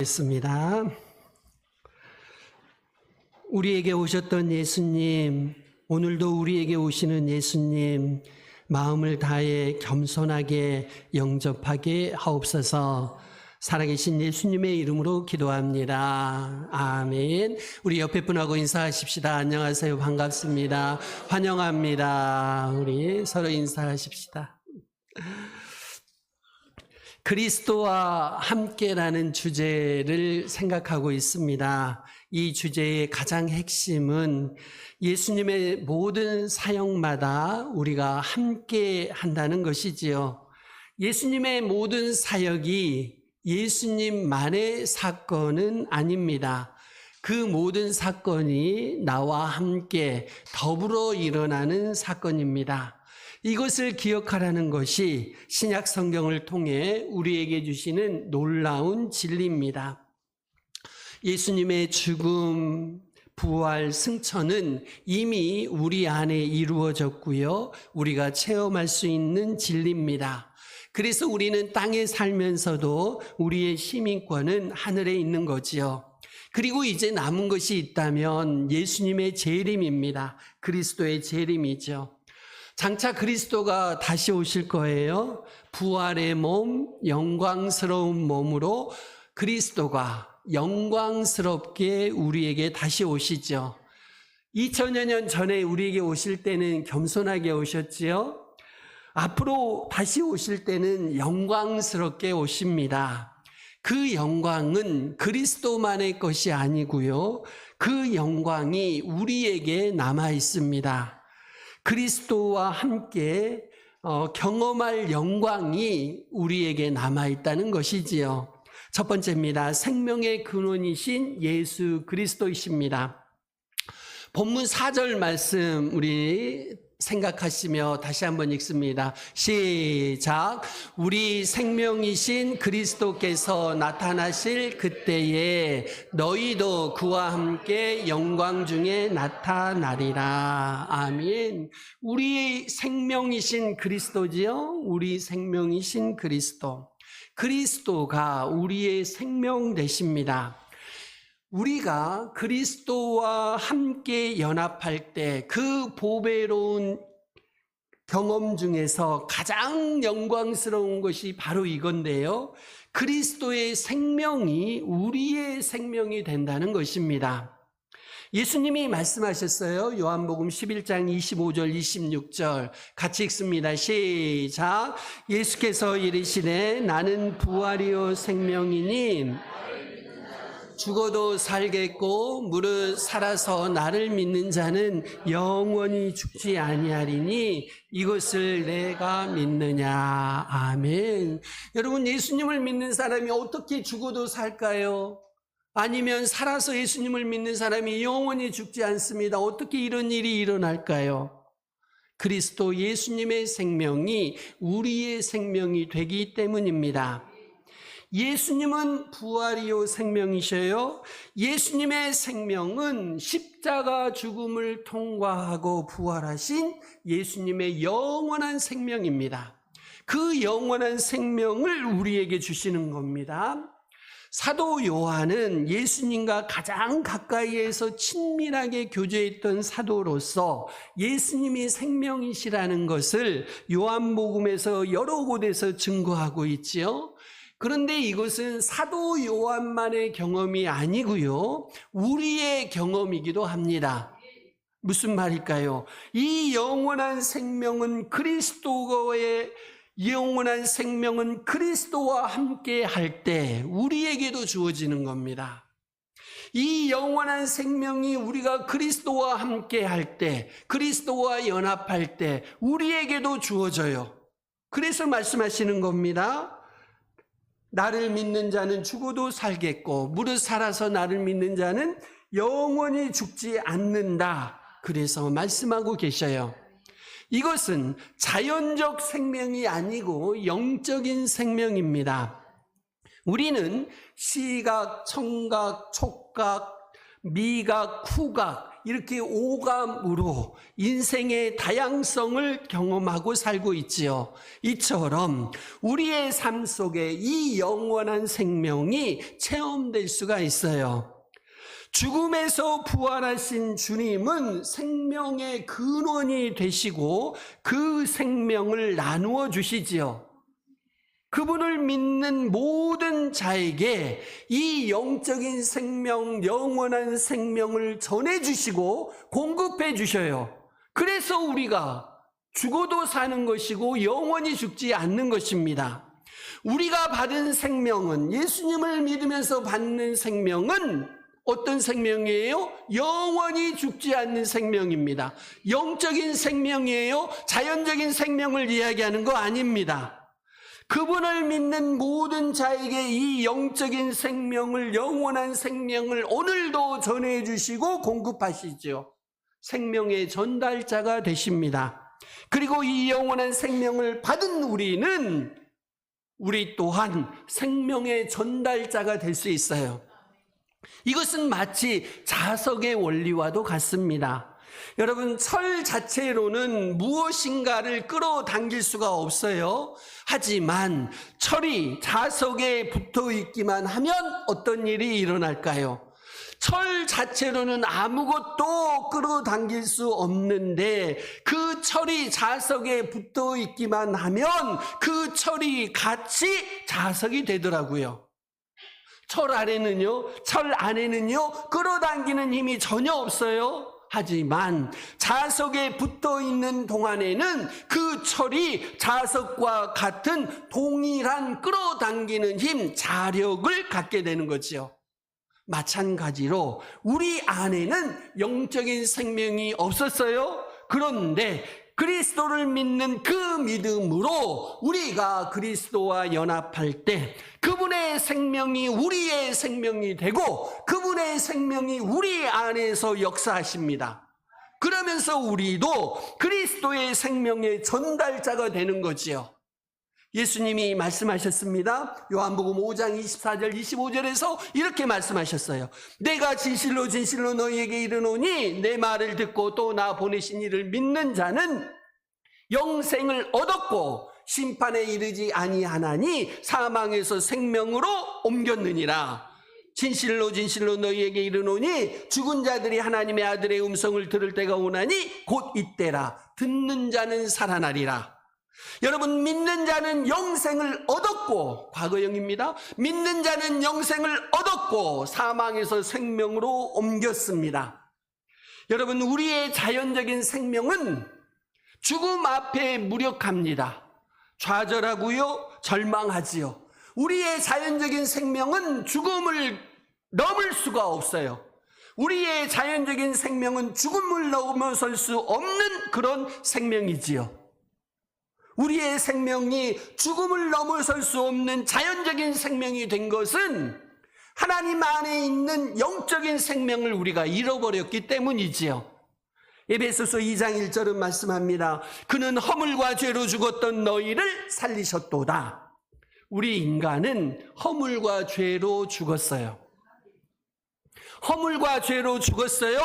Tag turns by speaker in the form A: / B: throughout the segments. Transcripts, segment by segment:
A: 있습니다. 우리에게 오셨던 예수님, 오늘도 우리에게 오시는 예수님, 마음을 다해 겸손하게 영접하게 하옵소서. 살아계신 예수님의 이름으로 기도합니다. 아멘. 우리 옆에 분하고 인사하십시다. 안녕하세요. 반갑습니다. 환영합니다. 우리 서로 인사하십시다. 그리스도와 함께라는 주제를 생각하고 있습니다. 이 주제의 가장 핵심은 예수님의 모든 사역마다 우리가 함께 한다는 것이지요. 예수님의 모든 사역이 예수님만의 사건은 아닙니다. 그 모든 사건이 나와 함께 더불어 일어나는 사건입니다. 이것을 기억하라는 것이 신약 성경을 통해 우리에게 주시는 놀라운 진리입니다. 예수님의 죽음, 부활, 승천은 이미 우리 안에 이루어졌고요. 우리가 체험할 수 있는 진리입니다. 그래서 우리는 땅에 살면서도 우리의 시민권은 하늘에 있는 거지요. 그리고 이제 남은 것이 있다면 예수님의 재림입니다. 그리스도의 재림이죠. 장차 그리스도가 다시 오실 거예요. 부활의 몸, 영광스러운 몸으로 그리스도가 영광스럽게 우리에게 다시 오시죠. 2000여 년 전에 우리에게 오실 때는 겸손하게 오셨지요. 앞으로 다시 오실 때는 영광스럽게 오십니다. 그 영광은 그리스도만의 것이 아니고요. 그 영광이 우리에게 남아 있습니다. 그리스도와 함께 경험할 영광이 우리에게 남아있다는 것이지요. 첫 번째입니다. 생명의 근원이신 예수 그리스도이십니다. 본문 4절 말씀 우리 생각하시며 다시 한번 읽습니다. 시작. 우리 생명이신 그리스도께서 나타나실 그때에 너희도 그와 함께 영광 중에 나타나리라. 아멘. 우리 생명이신 그리스도지요. 우리 생명이신 그리스도. 그리스도가 우리의 생명 되십니다. 우리가 그리스도와 함께 연합할 때 그 보배로운 경험 중에서 가장 영광스러운 것이 바로 이건데요. 그리스도의 생명이 우리의 생명이 된다는 것입니다. 예수님이 말씀하셨어요. 요한복음 11장 25절 26절 같이 읽습니다. 시작. 예수께서 이르시되 나는 부활이요 생명이니 죽어도 살겠고 무릇 살아서 나를 믿는 자는 영원히 죽지 아니하리니 이것을 내가 믿느냐. 아멘. 여러분, 예수님을 믿는 사람이 어떻게 죽어도 살까요? 아니면 살아서 예수님을 믿는 사람이 영원히 죽지 않습니다. 어떻게 이런 일이 일어날까요? 그리스도 예수님의 생명이 우리의 생명이 되기 때문입니다. 예수님은 부활이요 생명이셔요. 예수님의 생명은 십자가 죽음을 통과하고 부활하신 예수님의 영원한 생명입니다. 그 영원한 생명을 우리에게 주시는 겁니다. 사도 요한은 예수님과 가장 가까이에서 친밀하게 교제했던 사도로서 예수님이 생명이시라는 것을 요한복음에서 여러 곳에서 증거하고 있지요. 그런데 이것은 사도 요한만의 경험이 아니고요. 우리의 경험이기도 합니다. 무슨 말일까요? 이 영원한 생명은 그리스도의 영원한 생명은 그리스도와 함께 할 때 우리에게도 주어지는 겁니다. 이 영원한 생명이 우리가 그리스도와 함께 할 때, 그리스도와 연합할 때 우리에게도 주어져요. 그래서 말씀하시는 겁니다. 나를 믿는 자는 죽어도 살겠고 무릇 살아서 나를 믿는 자는 영원히 죽지 않는다. 그래서 말씀하고 계셔요. 이것은 자연적 생명이 아니고 영적인 생명입니다. 우리는 시각, 청각, 촉각, 미각, 후각 이렇게 오감으로 인생의 다양성을 경험하고 살고 있지요. 이처럼 우리의 삶 속에 이 영원한 생명이 체험될 수가 있어요. 죽음에서 부활하신 주님은 생명의 근원이 되시고 그 생명을 나누어 주시지요. 그분을 믿는 모든 자에게 이 영적인 생명, 영원한 생명을 전해주시고 공급해 주셔요. 그래서 우리가 죽어도 사는 것이고 영원히 죽지 않는 것입니다. 우리가 받은 생명은, 예수님을 믿으면서 받는 생명은 어떤 생명이에요? 영원히 죽지 않는 생명입니다. 영적인 생명이에요. 자연적인 생명을 이야기하는 거 아닙니다. 그분을 믿는 모든 자에게 이 영적인 생명을, 영원한 생명을 오늘도 전해주시고 공급하시죠. 생명의 전달자가 되십니다. 그리고 이 영원한 생명을 받은 우리 또한 생명의 전달자가 될 수 있어요. 이것은 마치 자석의 원리와도 같습니다. 여러분, 철 자체로는 무엇인가를 끌어당길 수가 없어요. 하지만 철이 자석에 붙어 있기만 하면 어떤 일이 일어날까요? 철 자체로는 아무것도 끌어당길 수 없는데 그 철이 자석에 붙어 있기만 하면 그 철이 같이 자석이 되더라고요. 철 안에는요 끌어당기는 힘이 전혀 없어요. 하지만 자석에 붙어 있는 동안에는 그 철이 자석과 같은 동일한 끌어당기는 힘, 자력을 갖게 되는 거지요. 마찬가지로 우리 안에는 영적인 생명이 없었어요. 그런데 그리스도를 믿는 그 믿음으로 우리가 그리스도와 연합할 때 그분의 생명이 우리의 생명이 되고 그분의 생명이 우리 안에서 역사하십니다. 그러면서 우리도 그리스도의 생명의 전달자가 되는 거지요. 예수님이 말씀하셨습니다. 요한복음 5장 24절 25절에서 이렇게 말씀하셨어요. 내가 진실로 진실로 너희에게 이르노니 내 말을 듣고 또 나 보내신 이를 믿는 자는 영생을 얻었고 심판에 이르지 아니하나니 사망에서 생명으로 옮겼느니라. 진실로 진실로 너희에게 이르노니 죽은 자들이 하나님의 아들의 음성을 들을 때가 오나니 곧 이때라. 듣는 자는 살아나리라. 여러분, 믿는 자는 영생을 얻었고, 과거형입니다. 믿는 자는 영생을 얻었고 사망에서 생명으로 옮겼습니다. 여러분, 우리의 자연적인 생명은 죽음 앞에 무력합니다. 좌절하고요, 절망하지요. 우리의 자연적인 생명은 죽음을 넘을 수가 없어요. 우리의 자연적인 생명은 죽음을 넘어설 수 없는 그런 생명이지요. 우리의 생명이 죽음을 넘어설 수 없는 자연적인 생명이 된 것은 하나님 안에 있는 영적인 생명을 우리가 잃어버렸기 때문이지요. 에베소서 2장 1절은 말씀합니다. 그는 허물과 죄로 죽었던 너희를 살리셨도다. 우리 인간은 허물과 죄로 죽었어요. 허물과 죄로 죽었어요.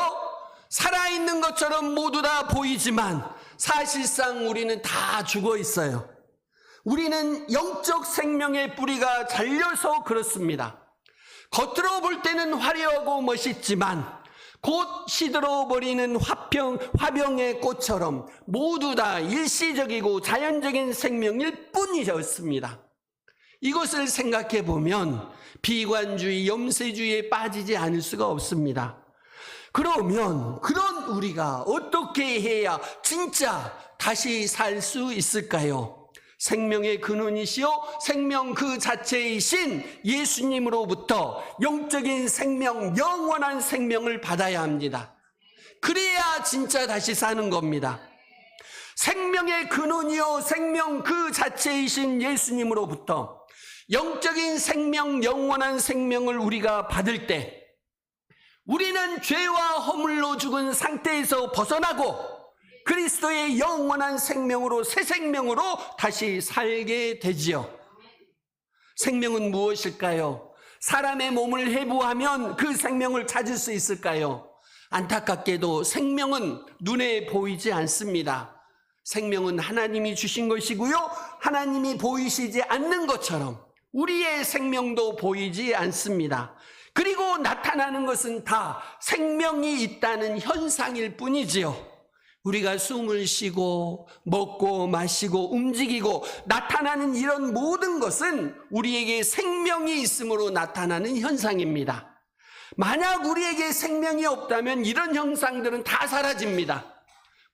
A: 살아있는 것처럼 모두 다 보이지만 사실상 우리는 다 죽어 있어요. 우리는 영적 생명의 뿌리가 잘려서 그렇습니다. 겉으로 볼 때는 화려하고 멋있지만 곧 시들어버리는 화병의 꽃처럼 모두 다 일시적이고 자연적인 생명일 뿐이었습니다. 이것을 생각해 보면 비관주의, 염세주의에 빠지지 않을 수가 없습니다. 그러면 그런 우리가 어떻게 해야 진짜 다시 살 수 있을까요? 생명의 근원이시요 생명 그 자체이신 예수님으로부터 영적인 생명, 영원한 생명을 받아야 합니다. 그래야 진짜 다시 사는 겁니다. 생명의 근원이요 생명 그 자체이신 예수님으로부터 영적인 생명, 영원한 생명을 우리가 받을 때 우리는 죄와 허물로 죽은 상태에서 벗어나고 그리스도의 영원한 생명으로, 새 생명으로 다시 살게 되지요. 생명은 무엇일까요? 사람의 몸을 해부하면 그 생명을 찾을 수 있을까요? 안타깝게도 생명은 눈에 보이지 않습니다. 생명은 하나님이 주신 것이고요. 하나님이 보이시지 않는 것처럼 우리의 생명도 보이지 않습니다. 그리고 나타나는 것은 다 생명이 있다는 현상일 뿐이지요. 우리가 숨을 쉬고 먹고 마시고 움직이고 나타나는 이런 모든 것은 우리에게 생명이 있음으로 나타나는 현상입니다. 만약 우리에게 생명이 없다면 이런 현상들은 다 사라집니다.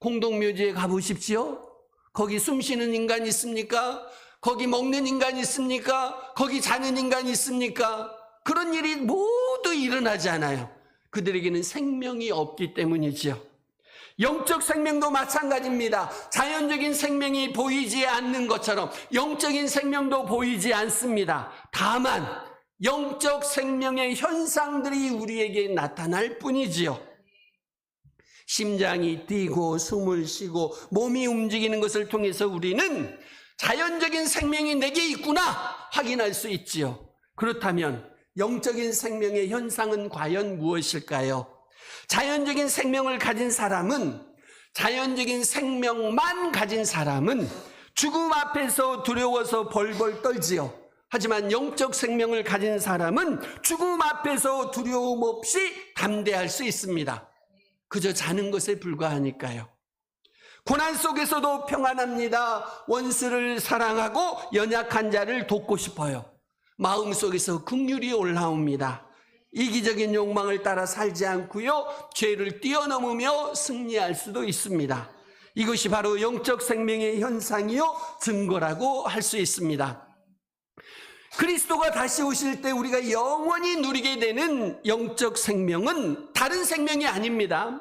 A: 공동묘지에 가보십시오. 거기 숨쉬는 인간이 있습니까? 거기 먹는 인간이 있습니까? 거기 자는 인간이 있습니까? 그런 일이 모두 일어나지 않아요. 그들에게는 생명이 없기 때문이지요. 영적 생명도 마찬가지입니다. 자연적인 생명이 보이지 않는 것처럼 영적인 생명도 보이지 않습니다. 다만 영적 생명의 현상들이 우리에게 나타날 뿐이지요. 심장이 뛰고 숨을 쉬고 몸이 움직이는 것을 통해서 우리는 자연적인 생명이 내게 있구나 확인할 수 있지요. 그렇다면 영적인 생명의 현상은 과연 무엇일까요? 자연적인 생명을 가진 사람은, 자연적인 생명만 가진 사람은 죽음 앞에서 두려워서 벌벌 떨지요. 하지만 영적 생명을 가진 사람은 죽음 앞에서 두려움 없이 담대할 수 있습니다. 그저 자는 것에 불과하니까요. 고난 속에서도 평안합니다. 원수를 사랑하고 연약한 자를 돕고 싶어요. 마음속에서 긍휼이 올라옵니다. 이기적인 욕망을 따라 살지 않고요, 죄를 뛰어넘으며 승리할 수도 있습니다. 이것이 바로 영적 생명의 현상이요 증거라고 할 수 있습니다. 그리스도가 다시 오실 때 우리가 영원히 누리게 되는 영적 생명은 다른 생명이 아닙니다.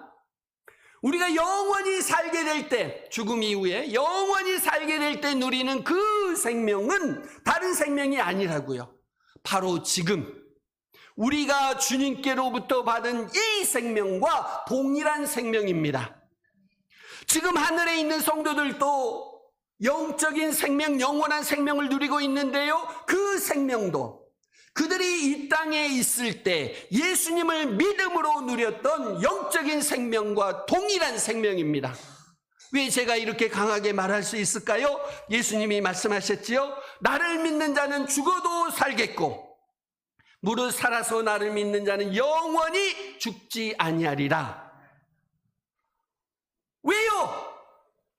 A: 우리가 영원히 살게 될 때, 죽음 이후에 영원히 살게 될 때 누리는 그 생명은 다른 생명이 아니라고요. 바로 지금 우리가 주님께로부터 받은 이 생명과 동일한 생명입니다. 지금 하늘에 있는 성도들도 영적인 생명, 영원한 생명을 누리고 있는데요, 그 생명도 그들이 이 땅에 있을 때 예수님을 믿음으로 누렸던 영적인 생명과 동일한 생명입니다. 왜 제가 이렇게 강하게 말할 수 있을까요? 예수님이 말씀하셨지요. 나를 믿는 자는 죽어도 살겠고 무릇 살아서 나를 믿는 자는 영원히 죽지 아니하리라. 왜요?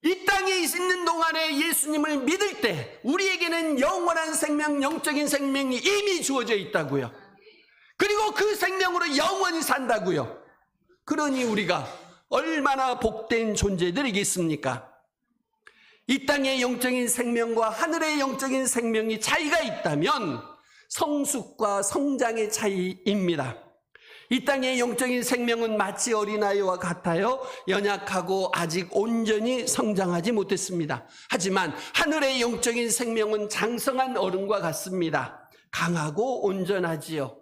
A: 이 땅에 있는 동안에 예수님을 믿을 때 우리에게는 영원한 생명, 영적인 생명이 이미 주어져 있다고요. 그리고 그 생명으로 영원히 산다고요. 그러니 우리가 얼마나 복된 존재들이겠습니까? 이 땅의 영적인 생명과 하늘의 영적인 생명이 차이가 있다면 성숙과 성장의 차이입니다. 이 땅의 영적인 생명은 마치 어린아이와 같아요. 연약하고 아직 온전히 성장하지 못했습니다. 하지만 하늘의 영적인 생명은 장성한 어른과 같습니다. 강하고 온전하지요.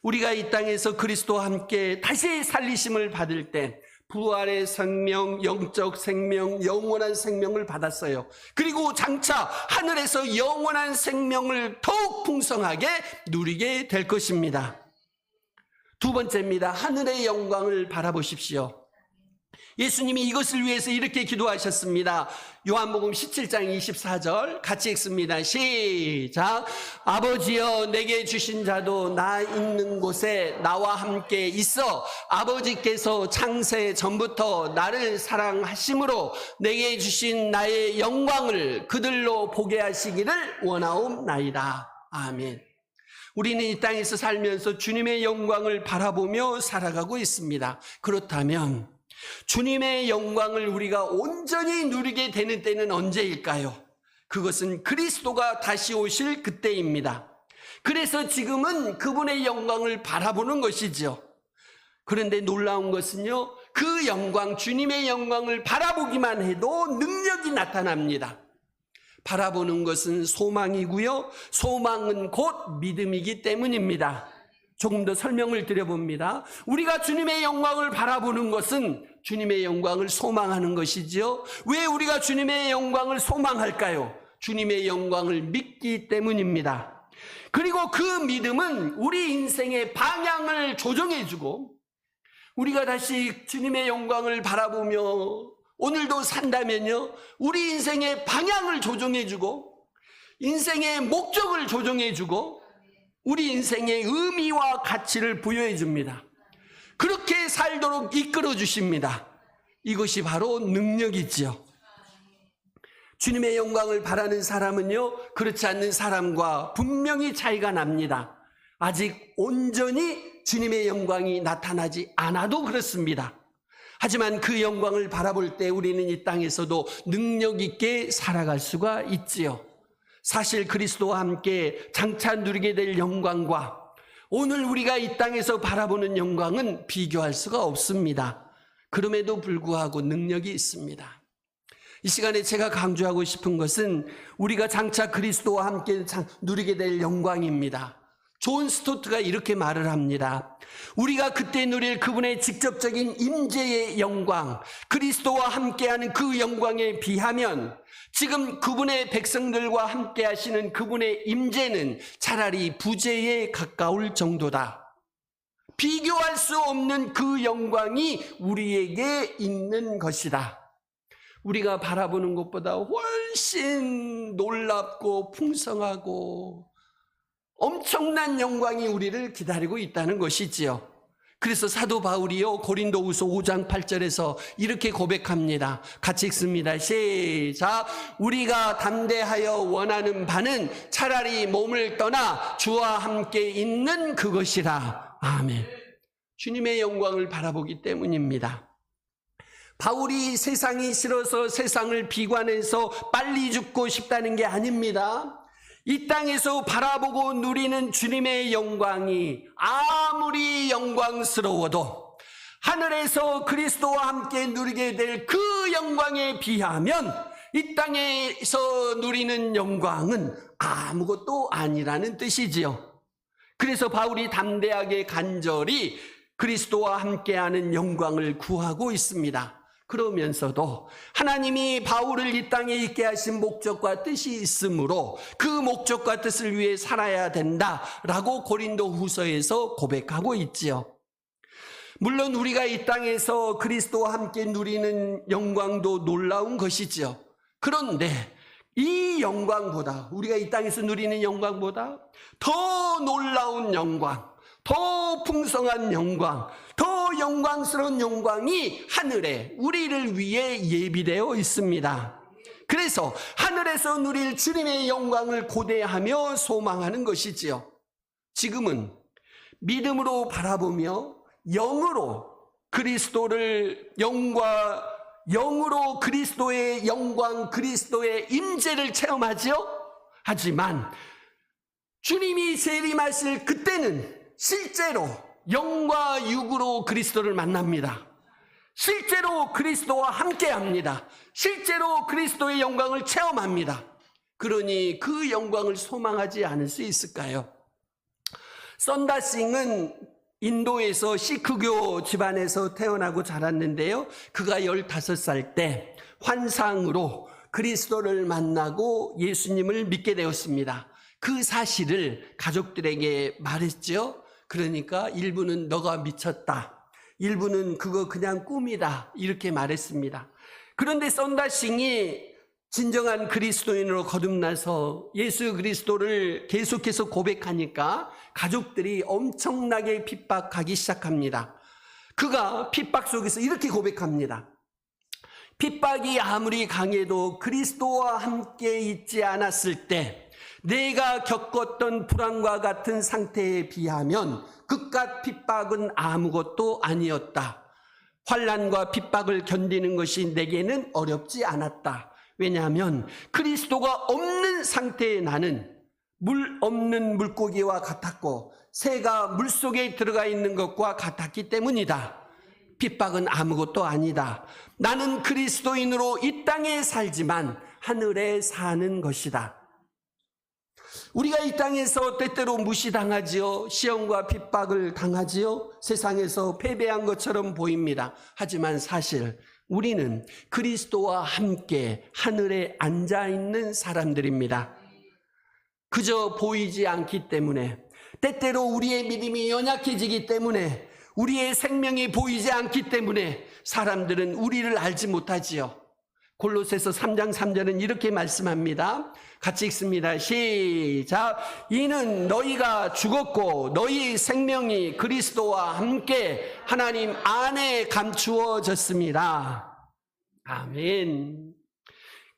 A: 우리가 이 땅에서 그리스도와 함께 다시 살리심을 받을 때 부활의 생명, 영적 생명, 영원한 생명을 받았어요. 그리고 장차 하늘에서 영원한 생명을 더욱 풍성하게 누리게 될 것입니다. 두 번째입니다. 하늘의 영광을 바라보십시오. 예수님이 이것을 위해서 이렇게 기도하셨습니다. 요한복음 17장 24절 같이 읽습니다. 시작. 아버지여 내게 주신 자도 나 있는 곳에 나와 함께 있어 아버지께서 창세 전부터 나를 사랑하심으로 내게 주신 나의 영광을 그들로 보게 하시기를 원하옵나이다. 아멘. 우리는 이 땅에서 살면서 주님의 영광을 바라보며 살아가고 있습니다. 그렇다면 주님의 영광을 우리가 온전히 누리게 되는 때는 언제일까요? 그것은 그리스도가 다시 오실 그때입니다. 그래서 지금은 그분의 영광을 바라보는 것이죠. 그런데 놀라운 것은요, 그 영광, 주님의 영광을 바라보기만 해도 능력이 나타납니다. 바라보는 것은 소망이고요, 소망은 곧 믿음이기 때문입니다. 조금 더 설명을 드려봅니다. 우리가 주님의 영광을 바라보는 것은 주님의 영광을 소망하는 것이지요. 왜 우리가 주님의 영광을 소망할까요? 주님의 영광을 믿기 때문입니다. 그리고 그 믿음은 우리 인생의 방향을 조정해주고, 우리가 다시 주님의 영광을 바라보며 오늘도 산다면요, 우리 인생의 방향을 조정해주고, 인생의 목적을 조정해주고, 우리 인생의 의미와 가치를 부여해줍니다. 그렇게 살도록 이끌어주십니다. 이것이 바로 능력이지요. 주님의 영광을 바라는 사람은요, 그렇지 않는 사람과 분명히 차이가 납니다. 아직 온전히 주님의 영광이 나타나지 않아도 그렇습니다. 하지만 그 영광을 바라볼 때 우리는 이 땅에서도 능력 있게 살아갈 수가 있지요. 사실 그리스도와 함께 장차 누리게 될 영광과 오늘 우리가 이 땅에서 바라보는 영광은 비교할 수가 없습니다. 그럼에도 불구하고 능력이 있습니다. 이 시간에 제가 강조하고 싶은 것은 우리가 장차 그리스도와 함께 누리게 될 영광입니다. 존 스토트가 이렇게 말을 합니다. 우리가 그때 누릴 그분의 직접적인 임재의 영광, 그리스도와 함께하는 그 영광에 비하면 지금 그분의 백성들과 함께 하시는 그분의 임재는 차라리 부재에 가까울 정도다. 비교할 수 없는 그 영광이 우리에게 있는 것이다. 우리가 바라보는 것보다 훨씬 놀랍고 풍성하고 엄청난 영광이 우리를 기다리고 있다는 것이지요. 그래서 사도 바울이요, 고린도후서 5장 8절에서 이렇게 고백합니다. 같이 읽습니다. 시작. 우리가 담대하여 원하는 바는 차라리 몸을 떠나 주와 함께 있는 그것이라. 아멘. 주님의 영광을 바라보기 때문입니다. 바울이 세상이 싫어서 세상을 비관해서 빨리 죽고 싶다는 게 아닙니다. 이 땅에서 바라보고 누리는 주님의 영광이 아무리 영광스러워도 하늘에서 그리스도와 함께 누리게 될 그 영광에 비하면 이 땅에서 누리는 영광은 아무것도 아니라는 뜻이지요. 그래서 바울이 담대하게 간절히 그리스도와 함께하는 영광을 구하고 있습니다. 그러면서도 하나님이 바울을 이 땅에 있게 하신 목적과 뜻이 있으므로 그 목적과 뜻을 위해 살아야 된다라고 고린도후서에서 고백하고 있지요. 물론 우리가 이 땅에서 그리스도와 함께 누리는 영광도 놀라운 것이지요. 그런데 이 영광보다, 우리가 이 땅에서 누리는 영광보다 더 놀라운 영광, 더 풍성한 영광, 더 영광스러운 영광이 하늘에 우리를 위해 예비되어 있습니다. 그래서 하늘에서 누릴 주님의 영광을 고대하며 소망하는 것이지요. 지금은 믿음으로 바라보며 영으로 그리스도를 영으로 그리스도의 영광, 그리스도의 임재를 체험하지요. 하지만 주님이 재림하실 그때는 실제로 영과 육으로 그리스도를 만납니다. 실제로 그리스도와 함께합니다. 실제로 그리스도의 영광을 체험합니다. 그러니 그 영광을 소망하지 않을 수 있을까요? 선다싱은 인도에서 시크교 집안에서 태어나고 자랐는데요. 그가 15살 때 환상으로 그리스도를 만나고 예수님을 믿게 되었습니다. 그 사실을 가족들에게 말했죠. 그러니까 일부는 너가 미쳤다, 일부는 그거 그냥 꿈이다, 이렇게 말했습니다. 그런데 선다싱이 진정한 그리스도인으로 거듭나서 예수 그리스도를 계속해서 고백하니까 가족들이 엄청나게 핍박하기 시작합니다. 그가 핍박 속에서 이렇게 고백합니다. 핍박이 아무리 강해도 그리스도와 함께 있지 않았을 때 내가 겪었던 불안과 같은 상태에 비하면 그깟 핍박은 아무것도 아니었다. 환난과 핍박을 견디는 것이 내게는 어렵지 않았다. 왜냐하면 그리스도가 없는 상태의 나는 물 없는 물고기와 같았고 새가 물속에 들어가 있는 것과 같았기 때문이다. 핍박은 아무것도 아니다. 나는 그리스도인으로 이 땅에 살지만 하늘에 사는 것이다. 우리가 이 땅에서 때때로 무시당하지요. 시험과 핍박을 당하지요. 세상에서 패배한 것처럼 보입니다. 하지만 사실 우리는 그리스도와 함께 하늘에 앉아있는 사람들입니다. 그저 보이지 않기 때문에, 때때로 우리의 믿음이 연약해지기 때문에, 우리의 생명이 보이지 않기 때문에 사람들은 우리를 알지 못하지요. 골로새서 3장 3절은 이렇게 말씀합니다. 같이 읽습니다. 시작. 이는 너희가 죽었고 너희 생명이 그리스도와 함께 하나님 안에 감추어졌습니다. 아멘.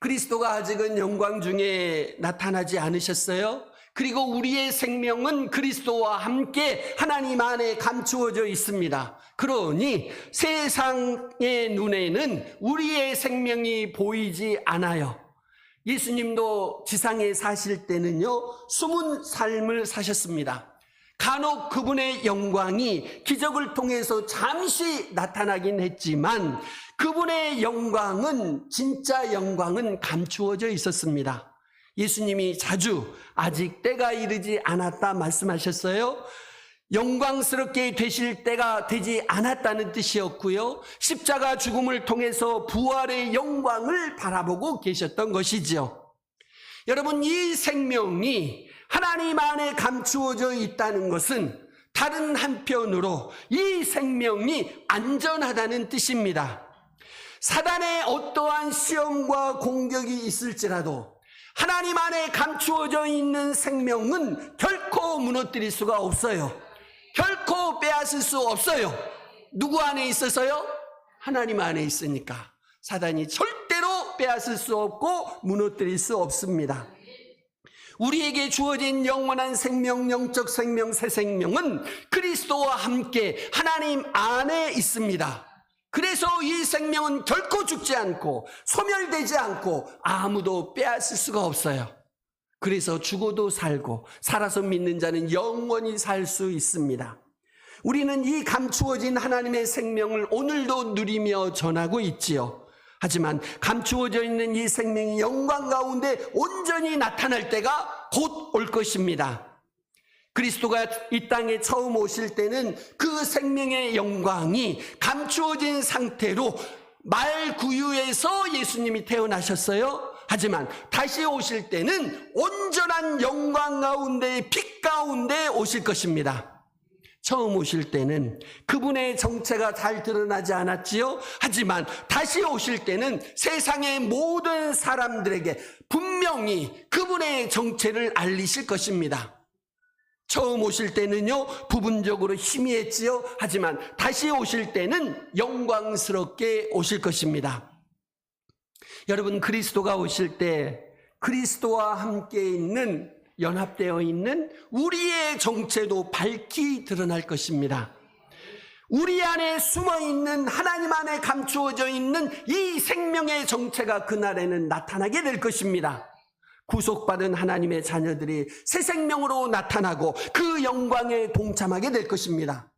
A: 그리스도가 아직은 영광 중에 나타나지 않으셨어요? 그리고 우리의 생명은 그리스도와 함께 하나님 안에 감추어져 있습니다. 그러니 세상의 눈에는 우리의 생명이 보이지 않아요. 예수님도 지상에 사실 때는요, 숨은 삶을 사셨습니다. 간혹 그분의 영광이 기적을 통해서 잠시 나타나긴 했지만 그분의 영광은, 진짜 영광은 감추어져 있었습니다. 예수님이 자주 아직 때가 이르지 않았다 말씀하셨어요. 영광스럽게 되실 때가 되지 않았다는 뜻이었고요. 십자가 죽음을 통해서 부활의 영광을 바라보고 계셨던 것이죠. 여러분, 이 생명이 하나님 안에 감추어져 있다는 것은 다른 한편으로 이 생명이 안전하다는 뜻입니다. 사단의 어떠한 시험과 공격이 있을지라도 하나님 안에 감추어져 있는 생명은 결코 무너뜨릴 수가 없어요. 결코 빼앗을 수 없어요. 누구 안에 있어서요? 하나님 안에 있으니까 사단이 절대로 빼앗을 수 없고 무너뜨릴 수 없습니다. 우리에게 주어진 영원한 생명, 영적 생명, 새 생명은 그리스도와 함께 하나님 안에 있습니다. 그래서 이 생명은 결코 죽지 않고 소멸되지 않고 아무도 빼앗을 수가 없어요. 그래서 죽어도 살고 살아서 믿는 자는 영원히 살 수 있습니다. 우리는 이 감추어진 하나님의 생명을 오늘도 누리며 전하고 있지요. 하지만 감추어져 있는 이 생명이 영광 가운데 온전히 나타날 때가 곧 올 것입니다. 그리스도가 이 땅에 처음 오실 때는 그 생명의 영광이 감추어진 상태로 말구유에서 예수님이 태어나셨어요. 하지만 다시 오실 때는 온전한 영광 가운데, 빛 가운데 오실 것입니다. 처음 오실 때는 그분의 정체가 잘 드러나지 않았지요. 하지만 다시 오실 때는 세상의 모든 사람들에게 분명히 그분의 정체를 알리실 것입니다. 처음 오실 때는요, 부분적으로 희미했지요. 하지만 다시 오실 때는 영광스럽게 오실 것입니다. 여러분, 그리스도가 오실 때 그리스도와 함께 있는, 연합되어 있는 우리의 정체도 밝히 드러날 것입니다. 우리 안에 숨어있는, 하나님 안에 감추어져 있는 이 생명의 정체가 그날에는 나타나게 될 것입니다. 구속받은 하나님의 자녀들이 새 생명으로 나타나고 그 영광에 동참하게 될 것입니다.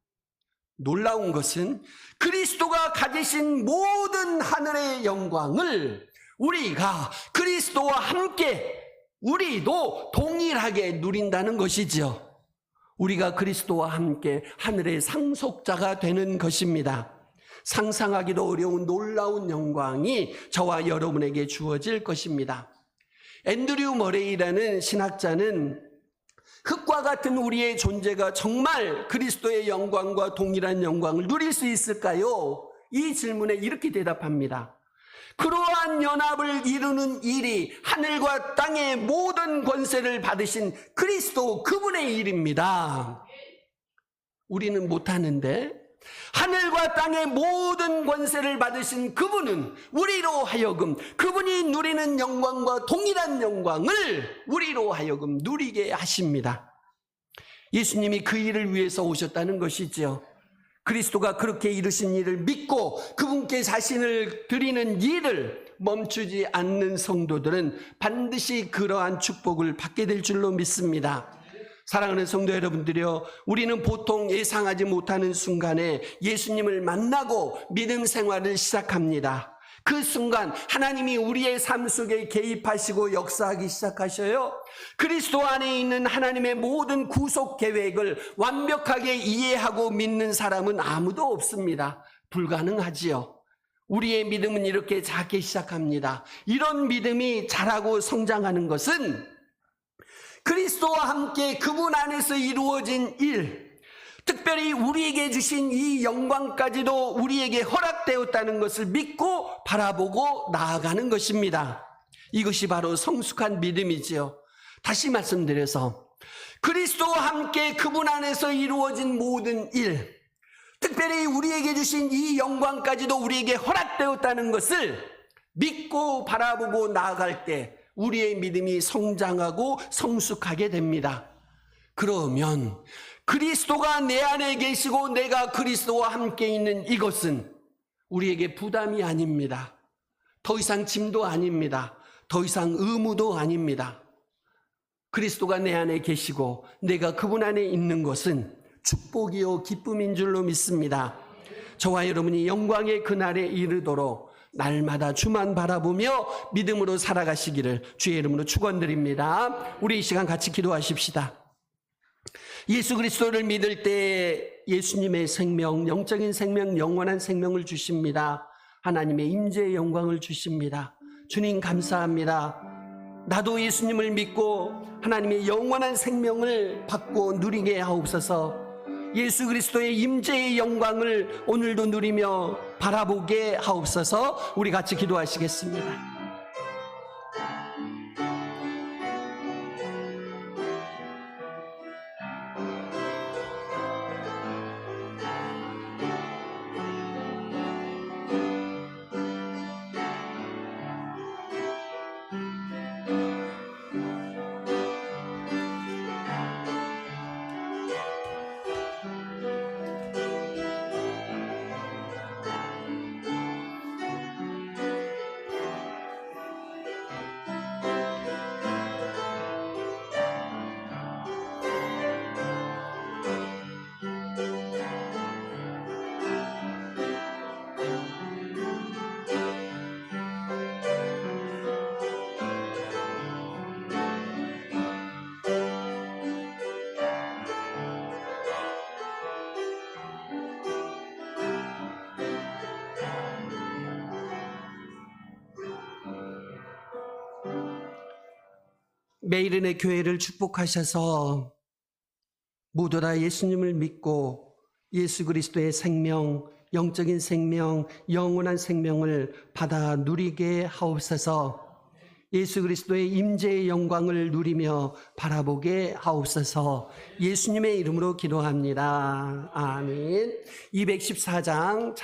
A: 놀라운 것은 그리스도가 가지신 모든 하늘의 영광을 우리가 그리스도와 함께, 우리도 동일하게 누린다는 것이죠. 우리가 그리스도와 함께 하늘의 상속자가 되는 것입니다. 상상하기도 어려운 놀라운 영광이 저와 여러분에게 주어질 것입니다. 앤드류 머레이라는 신학자는 흙과 같은 우리의 존재가 정말 그리스도의 영광과 동일한 영광을 누릴 수 있을까요? 이 질문에 이렇게 대답합니다. 그러한 연합을 이루는 일이 하늘과 땅의 모든 권세를 받으신 그리스도, 그분의 일입니다. 우리는 못하는데 하늘과 땅의 모든 권세를 받으신 그분은 우리로 하여금 그분이 누리는 영광과 동일한 영광을 우리로 하여금 누리게 하십니다. 예수님이 그 일을 위해서 오셨다는 것이죠. 그리스도가 그렇게 이루신 일을 믿고 그분께 자신을 드리는 일을 멈추지 않는 성도들은 반드시 그러한 축복을 받게 될 줄로 믿습니다. 사랑하는 성도 여러분들이요, 우리는 보통 예상하지 못하는 순간에 예수님을 만나고 믿음 생활을 시작합니다. 그 순간 하나님이 우리의 삶 속에 개입하시고 역사하기 시작하셔요. 그리스도 안에 있는 하나님의 모든 구속 계획을 완벽하게 이해하고 믿는 사람은 아무도 없습니다. 불가능하지요. 우리의 믿음은 이렇게 작게 시작합니다. 이런 믿음이 자라고 성장하는 것은 그리스도와 함께 그분 안에서 이루어진 일, 특별히 우리에게 주신 이 영광까지도 우리에게 허락되었다는 것을 믿고 바라보고 나아가는 것입니다. 이것이 바로 성숙한 믿음이지요. 다시 말씀드려서 그리스도와 함께 그분 안에서 이루어진 모든 일, 특별히 우리에게 주신 이 영광까지도 우리에게 허락되었다는 것을 믿고 바라보고 나아갈 때 우리의 믿음이 성장하고 성숙하게 됩니다. 그러면 그리스도가 내 안에 계시고 내가 그리스도와 함께 있는 이것은 우리에게 부담이 아닙니다. 더 이상 짐도 아닙니다. 더 이상 의무도 아닙니다. 그리스도가 내 안에 계시고 내가 그분 안에 있는 것은 축복이요 기쁨인 줄로 믿습니다. 저와 여러분이 영광의 그날에 이르도록 날마다 주만 바라보며 믿음으로 살아가시기를 주의 이름으로 축원드립니다. 우리 이 시간 같이 기도하십시다. 예수 그리스도를 믿을 때 예수님의 생명, 영적인 생명, 영원한 생명을 주십니다. 하나님의 임재의 영광을 주십니다. 주님 감사합니다. 나도 예수님을 믿고 하나님의 영원한 생명을 받고 누리게 하옵소서. 예수 그리스도의 임재의 영광을 오늘도 누리며 바라보게 하옵소서. 우리 같이 기도하시겠습니다. 매일은의 교회를 축복하셔서 모두 다 예수님을 믿고 예수 그리스도의 생명, 영적인 생명, 영원한 생명을 받아 누리게 하옵소서. 예수 그리스도의 임재의 영광을 누리며 바라보게 하옵소서. 예수님의 이름으로 기도합니다. 아멘. 214장